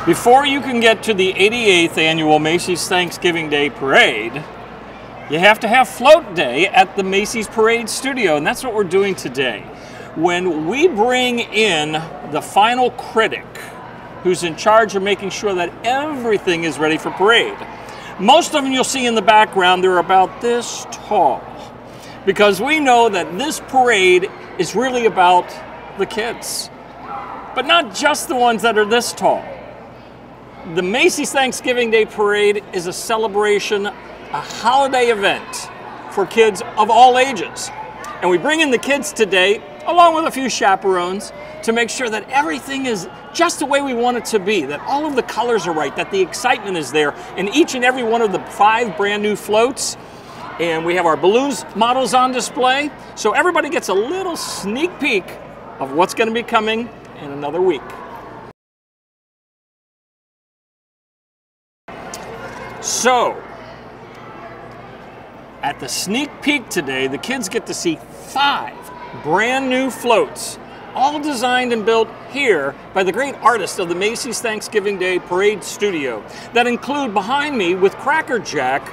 Before you can get to the 88th annual Macy's Thanksgiving Day Parade, you have to have Float Day at the Macy's Parade Studio, and that's what we're doing today. When we bring in the final critic, who's in charge of making sure that everything is ready for parade. Most of them you'll see in the background, they're about this tall, because we know that this parade is really about the kids, but not just the ones that are this tall. The Macy's Thanksgiving Day Parade is a celebration, a holiday event for kids of all ages. And we bring in the kids today, along with a few chaperones, to make sure that everything is just the way we want it to be, that all of the colors are right, that the excitement is there in each and every one of the 5 brand new floats. And we have our balloons models on display, so everybody gets a little sneak peek of what's going to be coming in another week. So, at the sneak peek today, the kids get to see 5 brand new floats, all designed and built here by the great artists of the Macy's Thanksgiving Day Parade Studio, that include behind me with Cracker Jack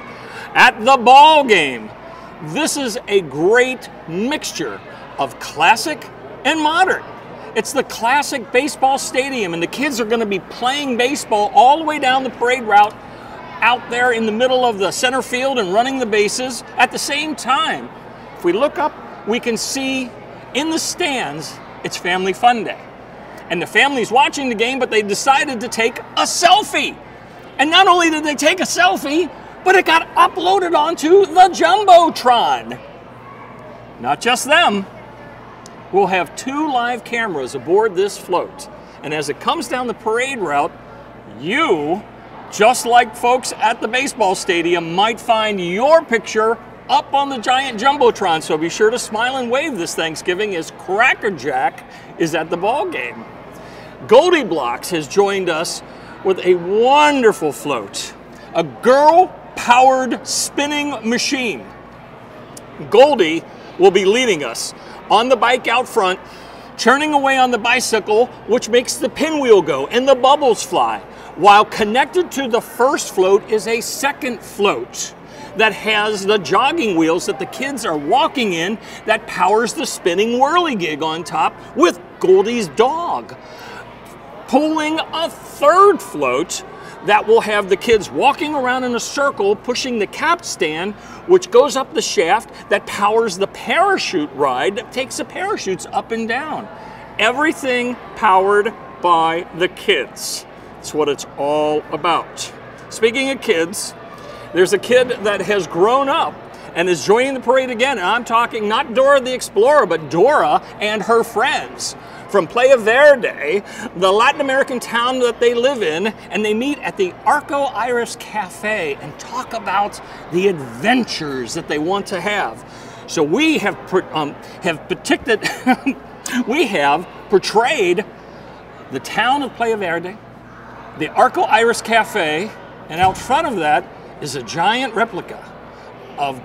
at the ball game. This is a great mixture of classic and modern. It's the classic baseball stadium, and the kids are going to be playing baseball all the way down the parade route, out there in the middle of the center field and running the bases. At the same time, if we look up, we can see in the stands, it's Family Fun Day. And the family's watching the game, but they decided to take a selfie. And not only did they take a selfie, but it got uploaded onto the Jumbotron. Not just them. We'll have 2 live cameras aboard this float. And as it comes down the parade route, you, just like folks at the baseball stadium, might find your picture up on the giant Jumbotron. So be sure to smile and wave this Thanksgiving as Cracker Jack is at the ball game. Goldie Blocks has joined us with a wonderful float, a girl-powered spinning machine. Goldie will be leading us on the bike out front, churning away on the bicycle, which makes the pinwheel go and the bubbles fly. While connected to the first float is a second float that has the jogging wheels that the kids are walking in, that powers the spinning whirligig on top with Goldie's dog. Pulling a third float that will have the kids walking around in a circle, pushing the capstan, which goes up the shaft, that powers the parachute ride that takes the parachutes up and down. Everything powered by the kids. That's what it's all about. Speaking of kids, there's a kid that has grown up and is joining the parade again. And I'm talking not Dora the Explorer, but Dora and her friends from Playa Verde, the Latin American town that they live in, and they meet at the Arco Iris Cafe and talk about the adventures that they want to have. So we have portrayed the town of Playa Verde, the Arco Iris Cafe, and out front of that is a giant replica of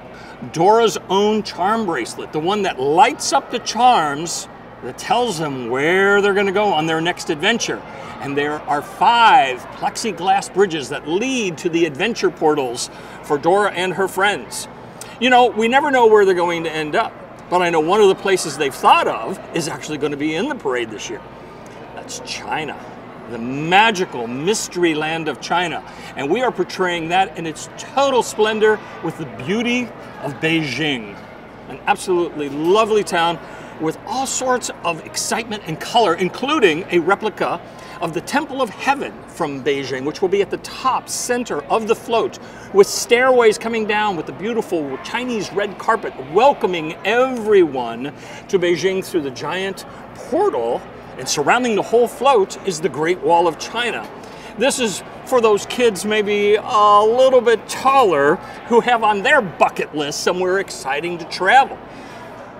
Dora's own charm bracelet, the one that lights up the charms that tells them where they're going to go on their next adventure. And there are 5 plexiglass bridges that lead to the adventure portals for Dora and her friends. You know, we never know where they're going to end up, but I know one of the places they've thought of is actually going to be in the parade this year. That's China. The magical mystery land of China. And we are portraying that in its total splendor with the beauty of Beijing. An absolutely lovely town with all sorts of excitement and color, including a replica of the Temple of Heaven from Beijing, which will be at the top center of the float, with stairways coming down with the beautiful Chinese red carpet welcoming everyone to Beijing through the giant portal. And surrounding the whole float is the Great Wall of China. This is for those kids maybe a little bit taller who have on their bucket list somewhere exciting to travel.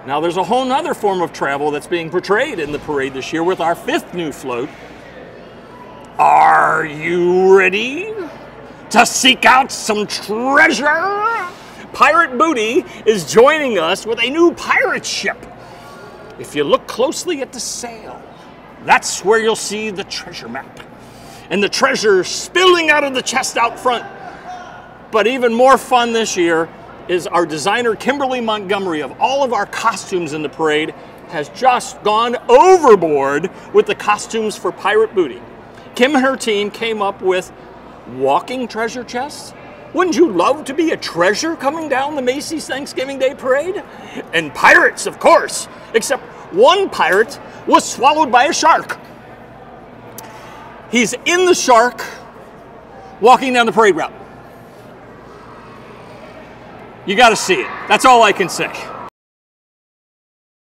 Now there's a whole nother form of travel that's being portrayed in the parade this year with our 5th new float. Are you ready to seek out some treasure? Pirate Booty is joining us with a new pirate ship. If you look closely at the sail, that's where you'll see the treasure map. and the treasure spilling out of the chest out front. But even more fun this year is our designer, Kimberly Montgomery, of all of our costumes in the parade, has just gone overboard with the costumes for Pirate Booty. Kim and her team came up with walking treasure chests. Wouldn't you love to be a treasure coming down the Macy's Thanksgiving Day Parade? And pirates, of course, except one pirate was swallowed by a shark. He's in the shark, walking down the parade route. You gotta see it. That's all I can say.